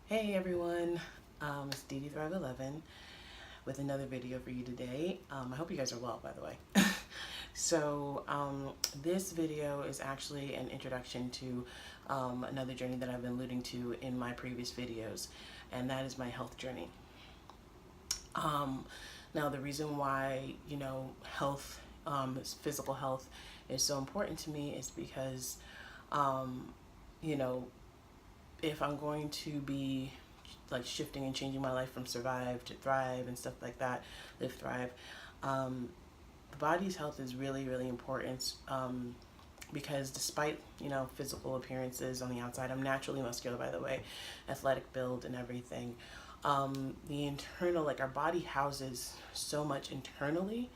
Hey everyone, it's Dee Thrive 11 with another video for you today. I hope you guys are well, by the way. So this video is actually an introduction to another journey that I've been alluding to in my previous videos, and that is my health journey. Now the reason why, health, physical health is so important to me is because, you know, if I'm going to be like shifting and changing my life from survive to thrive and stuff like that, live, thrive, the body's health is really, really important, because despite, physical appearances on the outside, I'm naturally muscular, by the way, athletic build and everything. The internal, like our body houses so much internally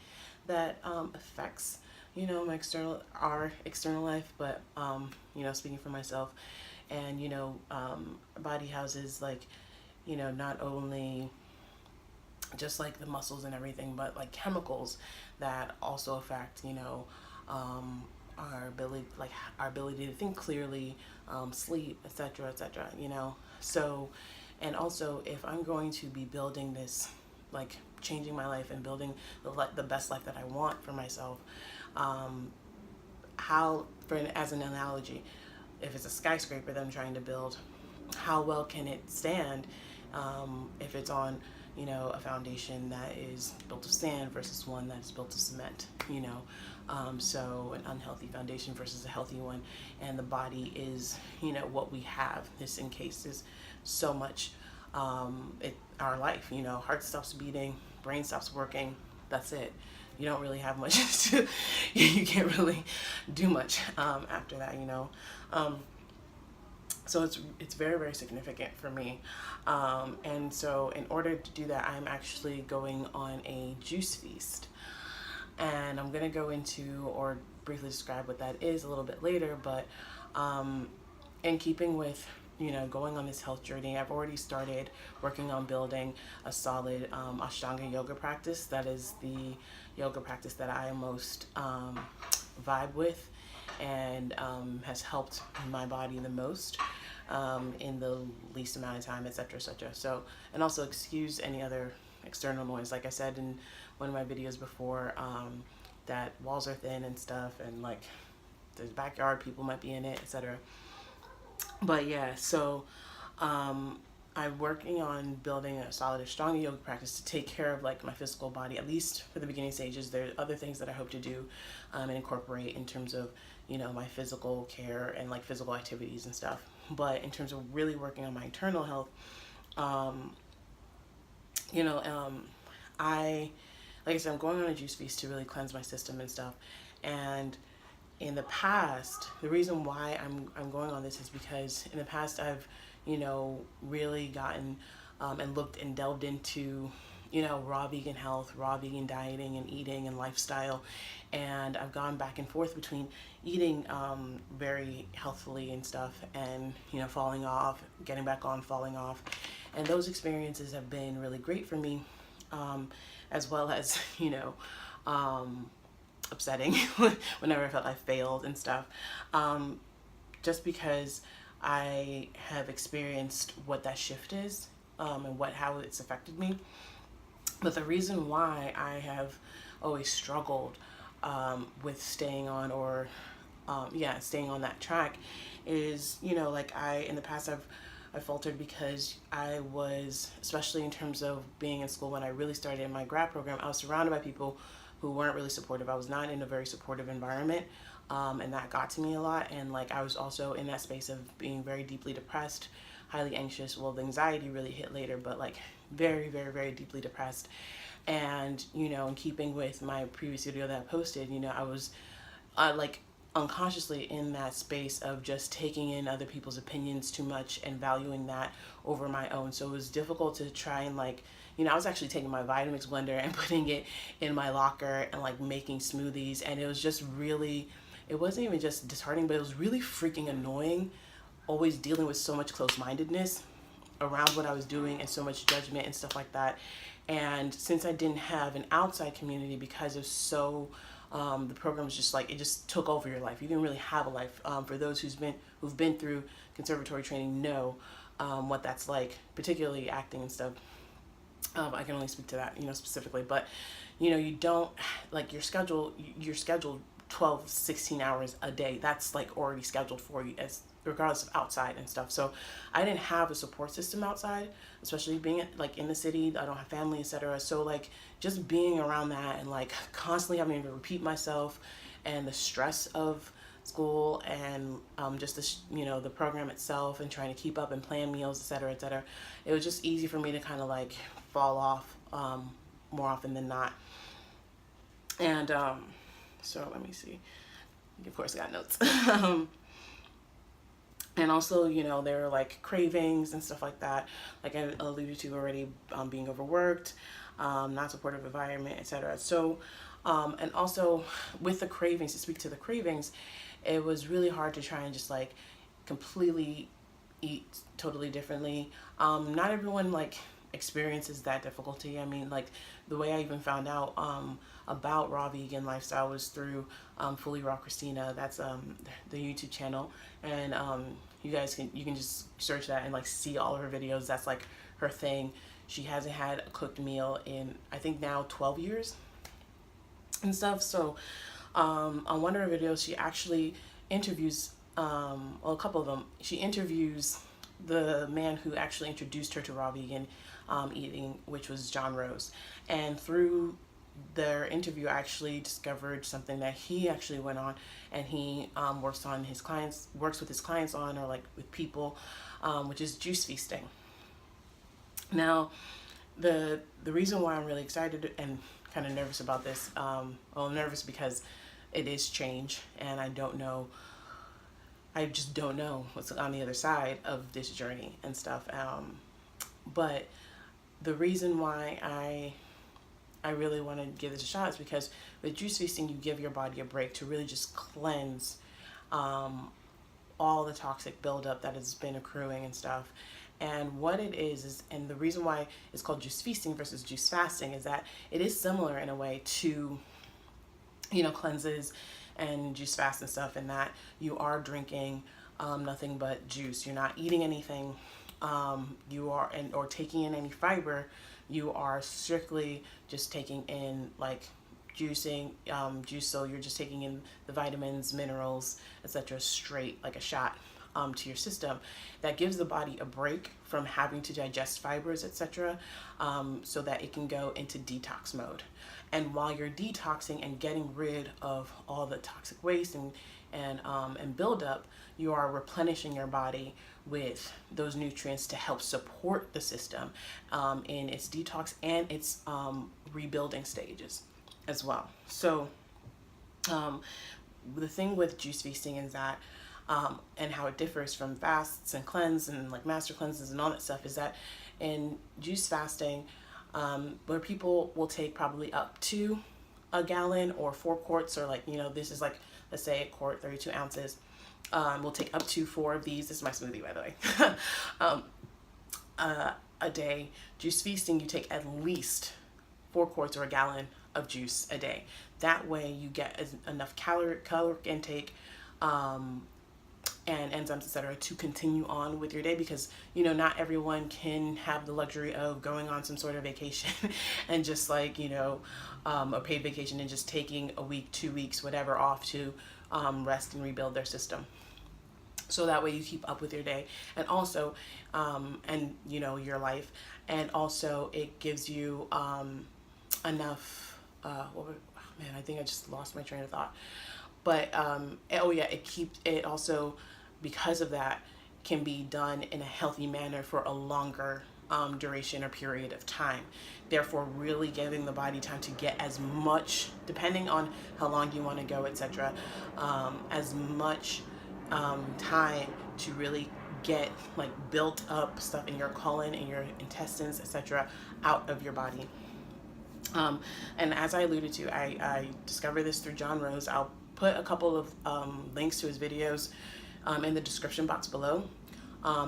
that affects, our external life, but, speaking for myself, and, body houses like, not only just like the muscles and everything, but like chemicals that also affect, our ability to think clearly, sleep, etc., etc., So, and also if I'm going to be building this, like changing my life and building the best life that I want for myself, as an analogy, if it's a skyscraper that I'm trying to build, how well can it stand if it's on, a foundation that is built of sand versus one that is built of cement, so an unhealthy foundation versus a healthy one, and the body is, what we have. This encases so much, our life, heart stops beating, brain stops working, that's it. You don't really have much to, you can't really do much after that, So it's very, very significant for me. And so in order to do that, I'm actually going on a juice feast. And I'm going to go into or briefly describe what that is a little bit later. But in keeping with, going on this health journey, I've already started working on building a solid Ashtanga yoga practice. That is the yoga practice that I most vibe with and has helped my body the most in the least amount of time, etc., etc. So, and also excuse any other external noise. Like I said in one of my videos before, that walls are thin and stuff, and like there's backyard, people might be in it, etc. But yeah, so I'm working on building a solid Ashtanga yoga practice to take care of like my physical body, at least for the beginning stages. There are other things that I hope to do and incorporate in terms of, my physical care and like physical activities and stuff. But in terms of really working on my internal health, like I said, I'm going on a juice feast to really cleanse my system and stuff. And in the past, the reason why I'm going on this is because in the past I've, really gotten and looked and delved into, raw vegan health, raw vegan dieting and eating and lifestyle. And I've gone back and forth between eating very healthfully and stuff and, falling off, getting back on, falling off. And those experiences have been really great for me, as well as, upsetting whenever I felt I failed and stuff, just because I have experienced what that shift is, and how it's affected me. But the reason why I have always struggled with staying on or staying on that track is, like in the past I faltered because I was, especially in terms of being in school when I really started in my grad program, I was surrounded by people who weren't really supportive. I was not in a very supportive environment, and that got to me a lot. And like I was also in that space of being very deeply depressed, highly anxious. Well, the anxiety really hit later, but like very, very, very deeply depressed. And in keeping with my previous video that I posted, I was like unconsciously in that space of just taking in other people's opinions too much and valuing that over my own. So it was difficult to try and like, I was actually taking my Vitamix blender and putting it in my locker and like making smoothies, and it was just really, it wasn't even just disheartening, but it was really freaking annoying, always dealing with so much close-mindedness around what I was doing and so much judgment and stuff like that. And since I didn't have an outside community because of the program was just like, it just took over your life. You didn't really have a life. For those who've been through conservatory training know what that's like, particularly acting and stuff. I can only speak to that, specifically, but you don't, like, you're scheduled 12, 16 hours a day. That's like already scheduled for you, as regardless of outside and stuff. So I didn't have a support system outside, especially being like in the city. I don't have family, etc. So like just being around that and like constantly having to repeat myself, and the stress of school, and just the program itself, and trying to keep up and plan meals, etc., etc. It was just easy for me to kind of like fall off more often than not. And so let me see. Of course, I got notes. And also, there are like cravings and stuff like that, like I alluded to already, being overworked, not supportive environment, etc. So, and also with the cravings, to speak to the cravings, it was really hard to try and just like completely eat totally differently. Not everyone like experiences that difficulty. I mean, like the way I even found out about raw vegan lifestyle was through Fully Raw Christina. That's the YouTube channel, and you can just search that and like see all of her videos. That's like her thing. She hasn't had a cooked meal in, I think, now 12 years and stuff. So on one of her videos, she actually interviews, well, a couple of them, she interviews the man who actually introduced her to raw vegan eating, which was John Rose. And through their interview, I actually discovered something that he actually went on, and he works with his clients on, or like with people, which is juice feasting. Now, the reason why I'm really excited and kind of nervous about this, well, nervous because it is change, and I just don't know what's on the other side of this journey and stuff. But the reason why I really want to give this a shot is because with juice feasting, you give your body a break to really just cleanse all the toxic buildup that has been accruing and stuff. And what it is, and the reason why it's called juice feasting versus juice fasting, is that it is similar in a way to, cleanses and juice fast and stuff, in that you are drinking nothing but juice. You're not eating anything, or taking in any fiber. You are strictly just taking in like juice. So you're just taking in the vitamins, minerals, etc., straight like a shot to your system. That gives the body a break from having to digest fibers, etc., so that it can go into detox mode. And while you're detoxing and getting rid of all the toxic waste and buildup, you are replenishing your body with those nutrients to help support the system in its detox and its rebuilding stages as well. So the thing with juice feasting is that, and how it differs from fasts and cleanse and like master cleanses and all that stuff, is that in juice fasting, where people will take probably up to a gallon or 4 quarts, or like, this is like, let's say a quart, 32 ounces. We'll take up to 4 of these. This is my smoothie, by the way. A day. Juice feasting, you take at least 4 quarts or a gallon of juice a day. That way you get enough caloric intake, and enzymes, etc., to continue on with your day, because not everyone can have the luxury of going on some sort of vacation and just like a paid vacation and just taking a week, 2 weeks, whatever, off to rest and rebuild their system. So that way you keep up with your day, and also and your life, and also it gives you enough I think I just lost my train of thought. But it also, because of that, can be done in a healthy manner for a longer duration or period of time. Therefore, really giving the body time to get as much, depending on how long you want to go, etc., as much time to really get like built up stuff in your colon, in your intestines, etc., out of your body. And as I alluded to, I discovered this through John Rose. I'll put a couple of links to his videos in the description box below.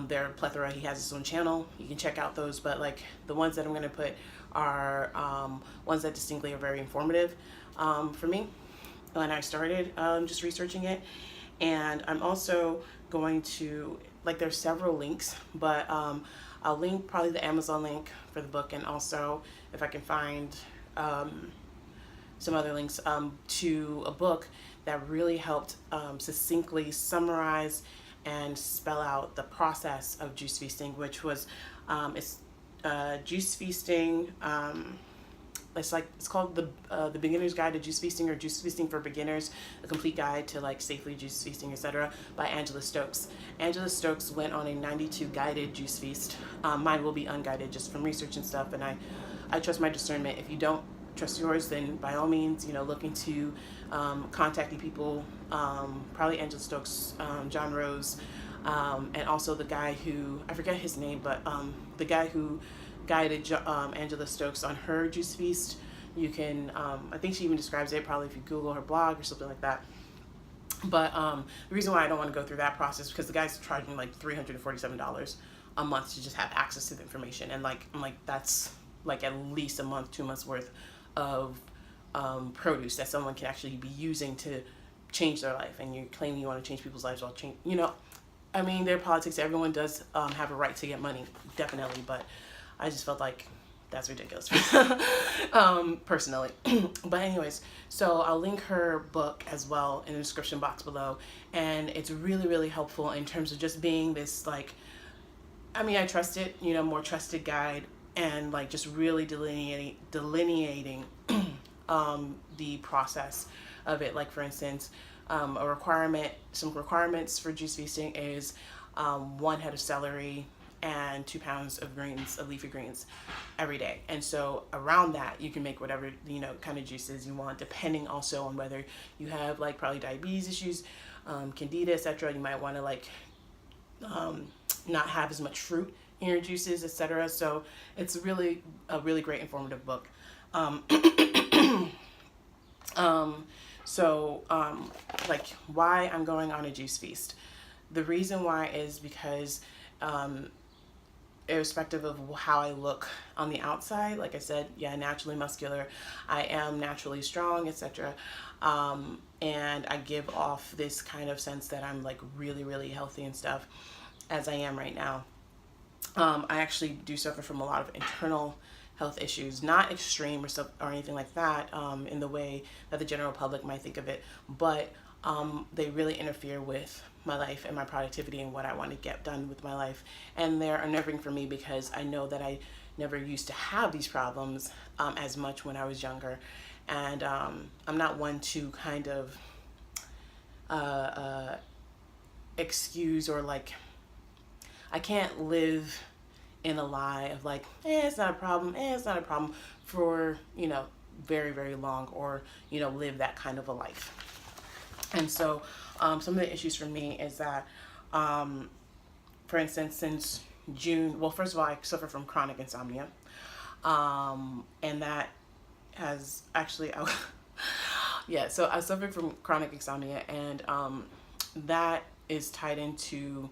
There are a plethora. He has his own channel. You can check out those, but like the ones that I'm going to put are ones that distinctly are very informative for me when I started just researching it. And I'm also going to like there's several links, but I'll link probably the Amazon link for the book, and also if I can find some other links to a book that really helped succinctly summarize and spell out the process of juice feasting, which was it's juice feasting. It's called the Beginner's Guide to Juice Feasting, or Juice Feasting for Beginners: A Complete Guide to like Safely Juice Feasting, etc. by Angela Stokes. Angela Stokes went on a 92 guided juice feast. Mine will be unguided just from research and stuff, and I trust my discernment. If you don't trust yours, then by all means, look into contacting people, probably Angela Stokes, John Rose, and also the guy who, I forget his name, but the guy who guided Angela Stokes on her juice feast. You can, I think she even describes it probably if you Google her blog or something like that. But the reason why I don't want to go through that process is because the guy's charging like $347 a month to just have access to the information, and I'm like that's like at least a month, 2 months worth of produce that someone can actually be using to change their life. And you're claiming you want to change people's lives while change, I mean, their politics, everyone does have a right to get money, definitely, but I just felt like that's ridiculous, personally. But anyways, so I'll link her book as well in the description box below, and it's really, really helpful in terms of just being this, like, I mean, I trust it, more trusted guide, and like just really delineating the process of it. Like, for instance, some requirements for juice feasting is 1 head of celery and 2 pounds of leafy greens every day. And so around that, you can make whatever, kind of juices you want, depending also on whether you have like probably diabetes issues, candida, etc. You might want to like not have as much fruit in your juices, etc. So it's really a really great informative book. Like why I'm going on a juice feast. The reason why is because irrespective of how I look on the outside, like I said, naturally muscular, I am naturally strong, etc. And I give off this kind of sense that I'm like really, really healthy and stuff, as I am right now. I actually do suffer from a lot of internal health issues, not extreme or anything like that, in the way that the general public might think of it, but they really interfere with my life and my productivity and what I want to get done with my life. And they're unnerving for me because I know that I never used to have these problems as much when I was younger. And I'm not one to kind of excuse, or like, I can't live in a lie of like, it's not a problem, for, very, very long, or, live that kind of a life. And so some of the issues for me is that, for instance, since June, well, first of all, I suffer from chronic insomnia. And that has actually, so I suffer from chronic insomnia, and that is tied into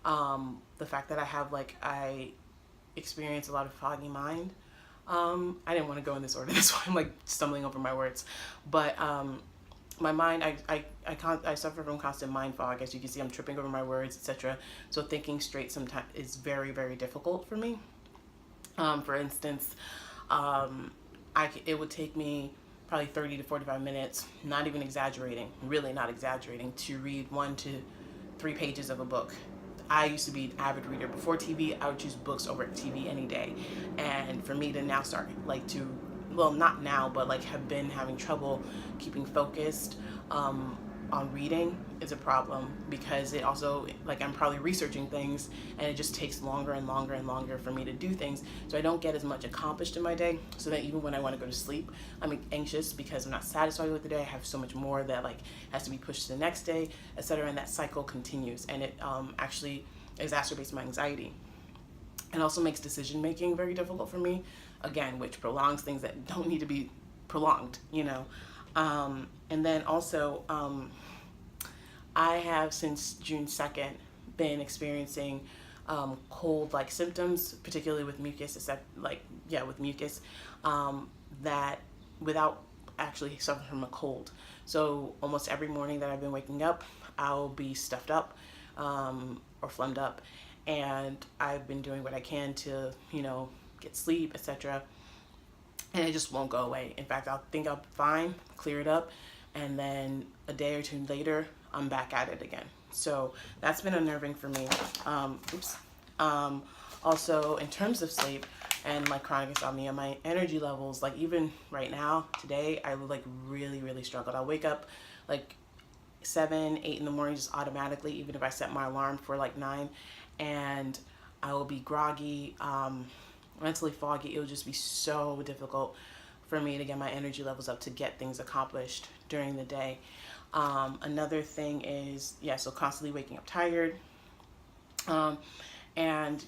the fact that I experience a lot of foggy mind. I didn't want to go in this order, that's why I'm like stumbling over my words. But my mind, I suffer from constant mind fog. As you can see, I'm tripping over my words, etc. So thinking straight sometimes is very, very difficult for me. For instance, it would take me probably 30 to 45 minutes, not even exaggerating, really not exaggerating, to read 1 to 3 pages of a book. I used to be an avid reader. Before TV, I would choose books over TV any day. And for me to now start not now, but like have been having trouble keeping focused on reading is a problem, because it also, like, I'm probably researching things, and it just takes longer and longer and longer for me to do things. So I don't get as much accomplished in my day, so that even when I want to go to sleep, I'm anxious because I'm not satisfied with the day. I have so much more that like has to be pushed to the next day, etc. And that cycle continues, and it actually exacerbates my anxiety. It also makes decision making very difficult for me, again, which prolongs things that don't need to be prolonged, and then also I have since June 2nd been experiencing cold-like symptoms, particularly with mucus, that without actually suffering from a cold. So almost every morning that I've been waking up, I'll be stuffed up. or phlegmed up. And I've been doing what I can to, get sleep, etc. And it just won't go away. In fact, I'll think I'm fine, clear it up, and then a day or two later, I'm back at it again. So that's been unnerving for me. Oops. Also, in terms of sleep and like chronic insomnia, my energy levels, like even right now, today, I like really struggled. I'll wake up like 7, 8 in the morning just automatically, even if I set my alarm for like 9, and I will be groggy, mentally foggy. It will just be so difficult for me to get my energy levels up to get things accomplished during the day. Another thing is, so constantly waking up tired. And,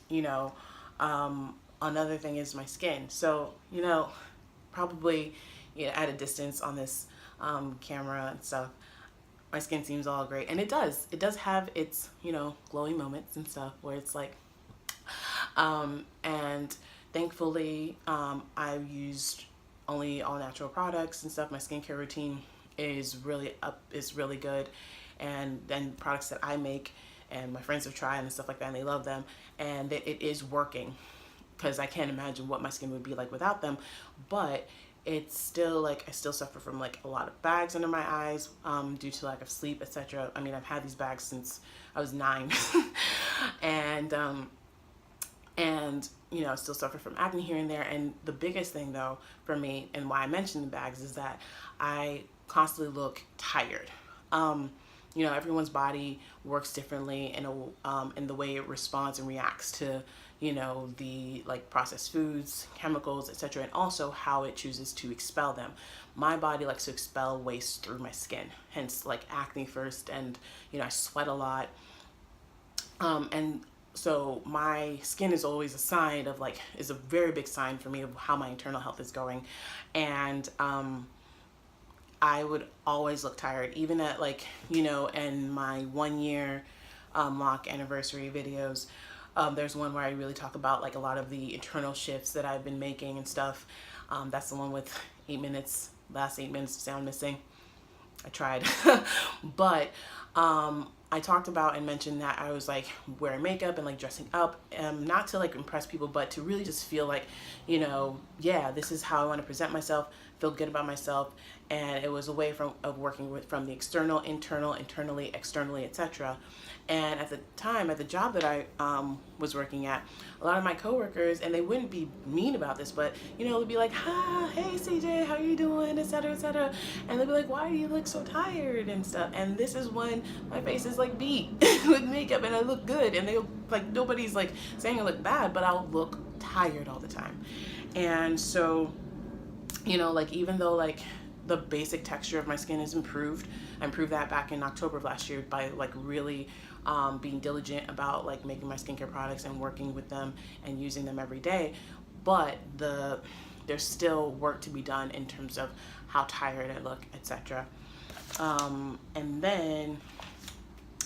another thing is my skin. So, probably, at a distance on this camera and stuff, my skin seems all great. And it does have its, glowy moments and stuff where it's like, and thankfully, I've used only all natural products and stuff. My skincare routine is really good. And then products that I make and my friends have tried and stuff like that, and they love them, and it is working, because I can't imagine what my skin would be like without them. But it's still like I still suffer from like a lot of bags under my eyes due to lack of sleep, etc. I mean, I've had these bags since I was 9. and I still suffer from acne here and there. And the biggest thing though for me, and why I mentioned the bags, is that I constantly look tired. Everyone's body works differently in the way it responds and reacts to, the like processed foods, chemicals, etc., and also how it chooses to expel them. My body likes to expel waste through my skin, hence like acne first, and I sweat a lot. And so my skin is always a sign of is a very big sign for me of how my internal health is going. And I would always look tired, even at in my 1 year Loc anniversary videos. There's one where I really talk about a lot of the internal shifts that I've been making and stuff. That's the one with 8 minutes, last 8 minutes of sound missing. I tried. But I talked about and mentioned that I was wearing makeup and dressing up, not to impress people, but to really just feel this is how I want to present myself, feel good about myself. And it was a way of working from the external, internally, externally, etc. And at the time, at the job that I was working at, a lot of my coworkers, and they wouldn't be mean about this, but they'd be like, hey CJ, how you doing, etc., etc. And they'd be like, why do you look so tired and stuff? And this is when my face is beat with makeup and I look good, and they nobody's saying I look bad, but I'll look tired all the time. And so even though the basic texture of my skin is improved, I improved that back in October of last year by really being diligent about making my skincare products and working with them and using them every day. But there's still work to be done in terms of how tired I look, etc. And then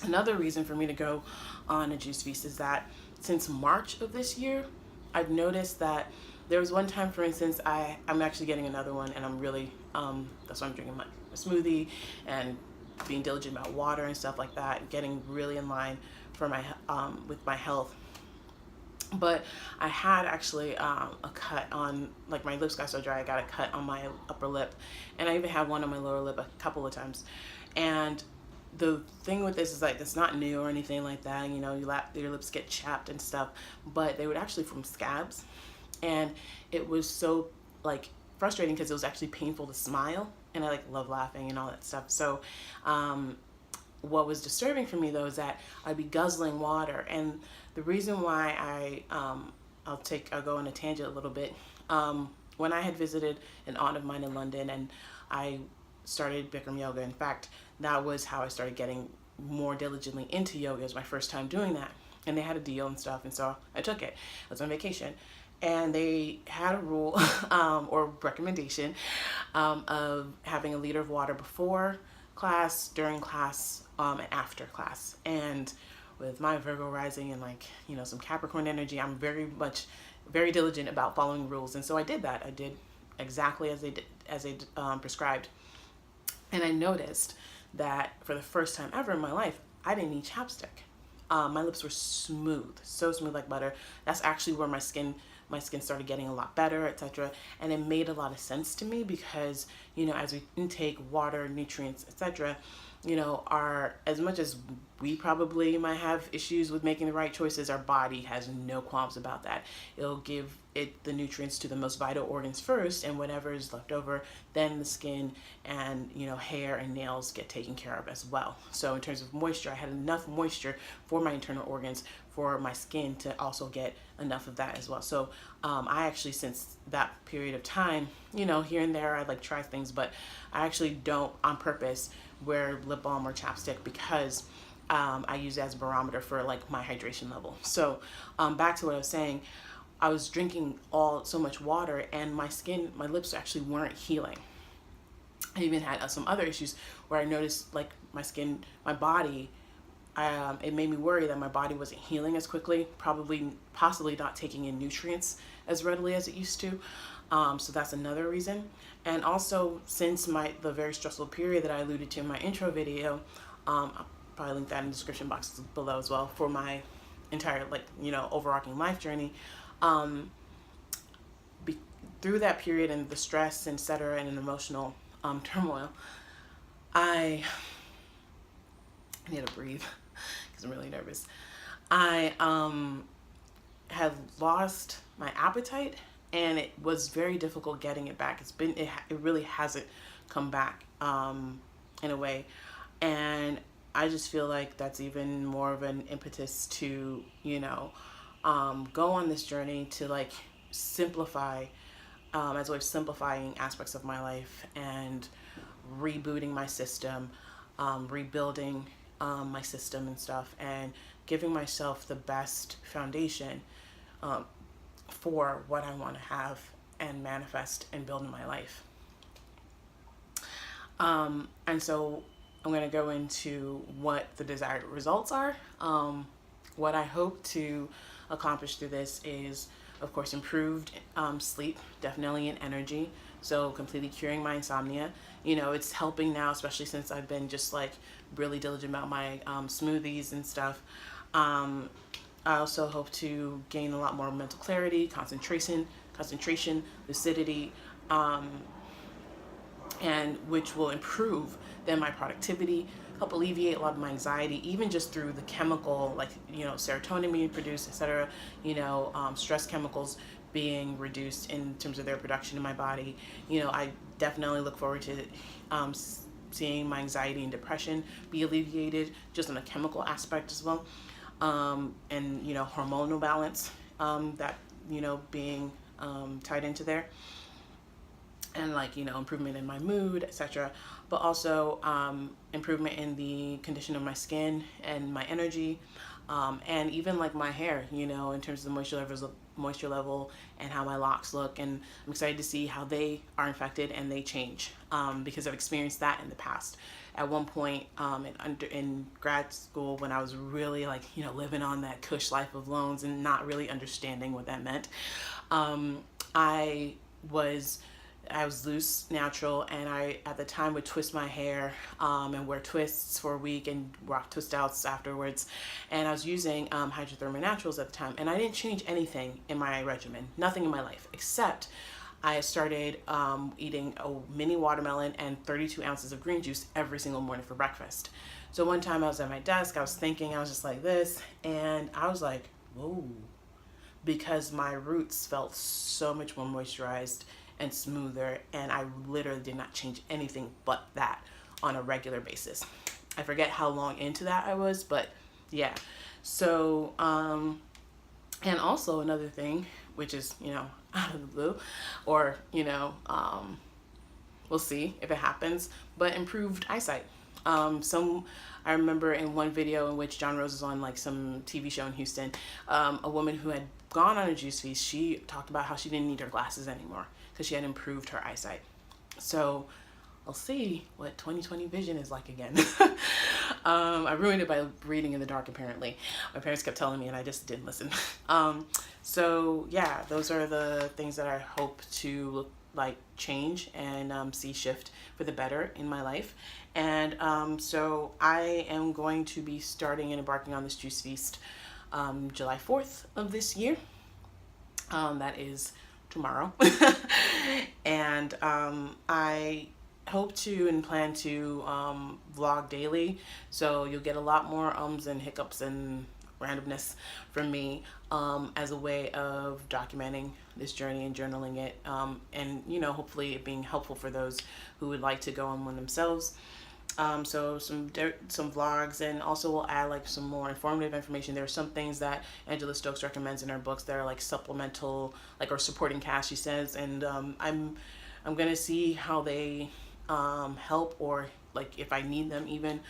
another reason for me to go on a juice feast is that since March of this year, I've noticed that there was one time, for instance, I'm actually getting another one, and I'm really, that's why I'm drinking my smoothie and being diligent about water and stuff like that, getting really in line for my, with my health. But I had actually a cut on, my lips got so dry, I got a cut on my upper lip, and I even had one on my lower lip a couple of times. And the thing with this is it's not new or anything like that, your lips get chapped and stuff, but they would actually form scabs. And it was so frustrating because it was actually painful to smile, and I love laughing and all that stuff. So what was disturbing for me though is that I'd be guzzling water. And the reason why I'll go on a tangent a little bit. When I had visited an aunt of mine in London, and I started Bikram yoga. In fact, that was how I started getting more diligently into yoga. It was my first time doing that, and they had a deal and stuff, and so I took it. I was on vacation. And they had a rule or recommendation of having a liter of water before class, during class, and after class. And with my Virgo rising and some Capricorn energy, I'm very diligent about following rules. And so I did that. I did exactly as they prescribed. And I noticed that for the first time ever in my life, I didn't need chapstick. my lips were smooth, so smooth like butter. That's actually where my skin started getting a lot better, etc. And it made a lot of sense to me because, as we intake water, nutrients, etc., as much as we probably might have issues with making the right choices, our body has no qualms about that. It'll give it the nutrients to the most vital organs first, and whatever is left over, then the skin and, hair and nails get taken care of as well. So in terms of moisture, I had enough moisture for my internal organs, for my skin to also get enough of that as well. So I actually, since that period of time, here and there, I try things, but I actually don't on purpose wear lip balm or chapstick because I use it as a barometer for my hydration level. So back to what I was saying, I was drinking so much water, and my lips actually weren't healing. I even had some other issues where I noticed my skin, my body, it made me worry that my body wasn't healing as quickly, possibly not taking in nutrients as readily as it used to. So that's another reason. And also, since the very stressful period that I alluded to in my intro video, I'll probably link that in the description box below as well, for my entire overarching life journey. Through that period and the stress, etc., and an emotional turmoil, I need to breathe because I'm really nervous. I had lost my appetite, and it was very difficult getting it back. It really hasn't come back in a way, and I just feel like that's even more of an impetus to go on this journey to simplify, as a way of simplifying aspects of my life and rebooting my system, rebuilding my system and stuff, and giving myself the best foundation for what I want to have and manifest and build in my life. And so I'm going to go into what the desired results are. What I hope to accomplish through this is, of course, improved sleep, definitely, and energy. So completely curing my insomnia. It's helping now, especially since I've been just really diligent about my smoothies and stuff. I also hope to gain a lot more mental clarity, concentration, lucidity, and which will improve then my productivity, help alleviate a lot of my anxiety, even just through the chemical, serotonin being produced, etc., stress chemicals being reduced in terms of their production in my body. I definitely look forward to seeing my anxiety and depression be alleviated just on a chemical aspect as well. And hormonal balance, that being tied into there, and improvement in my mood, etc., but also improvement in the condition of my skin and my energy, and even my hair, in terms of the moisture level and how my locks look. And I'm excited to see how they are infected and they change, because I've experienced that in the past. At one point in grad school, when I was really living on that cush life of loans and not really understanding what that meant, I was loose, natural, and I at the time would twist my hair and wear twists for a week and rock twist outs afterwards. And I was using hydrothermal naturals at the time, and I didn't change anything in my regimen, nothing in my life, except I started eating a mini watermelon and 32 ounces of green juice every single morning for breakfast. So one time I was at my desk, I was thinking, I was just like this, and I was like, whoa, because my roots felt so much more moisturized and smoother, and I literally did not change anything but that on a regular basis. I forget how long into that I was, but yeah. So, and also another thing, which is, out of the blue, or, we'll see if it happens, but improved eyesight. I remember in one video in which John Rose was on some TV show in Houston, a woman who had gone on a juice feast, she talked about how she didn't need her glasses anymore because she had improved her eyesight. So I'll see what 2020 vision is like again. I ruined it by reading in the dark, apparently. My parents kept telling me and I just didn't listen. So yeah, those are the things that I hope to change and see shift for the better in my life. And so I am going to be starting and embarking on this juice feast July 4th of this year. That is tomorrow. And I hope to and plan to vlog daily, so you'll get a lot more ums and hiccups and randomness from me as a way of documenting this journey and journaling it, and hopefully it being helpful for those who would like to go on one themselves. So some vlogs, and also we'll add like some more informative information. There are some things that Angela Stokes recommends in her books that are like supplemental, like, or supporting cast, she says, and I'm gonna see how they help, or like if I need them even,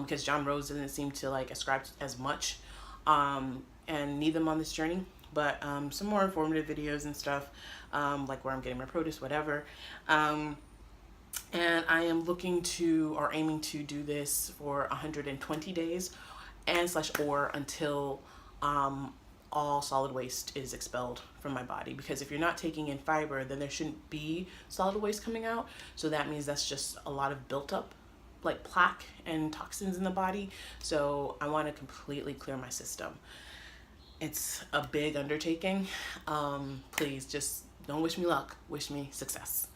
because John Rose doesn't seem to like ascribe as much and need them on this journey. But some more informative videos and stuff, like where I'm getting my produce, whatever. And I am looking to, or aiming to, do this for 120 days and or until all solid waste is expelled from my body. Because if you're not taking in fiber, then there shouldn't be solid waste coming out. So that means that's just a lot of built up like plaque and toxins in the body. So I want to completely clear my system. It's a big undertaking. Please just don't wish me luck, wish me success.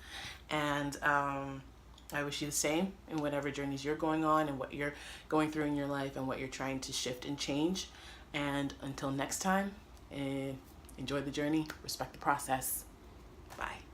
And I wish you the same in whatever journeys you're going on and what you're going through in your life and what you're trying to shift and change. And until next time, enjoy the journey, respect the process. Bye.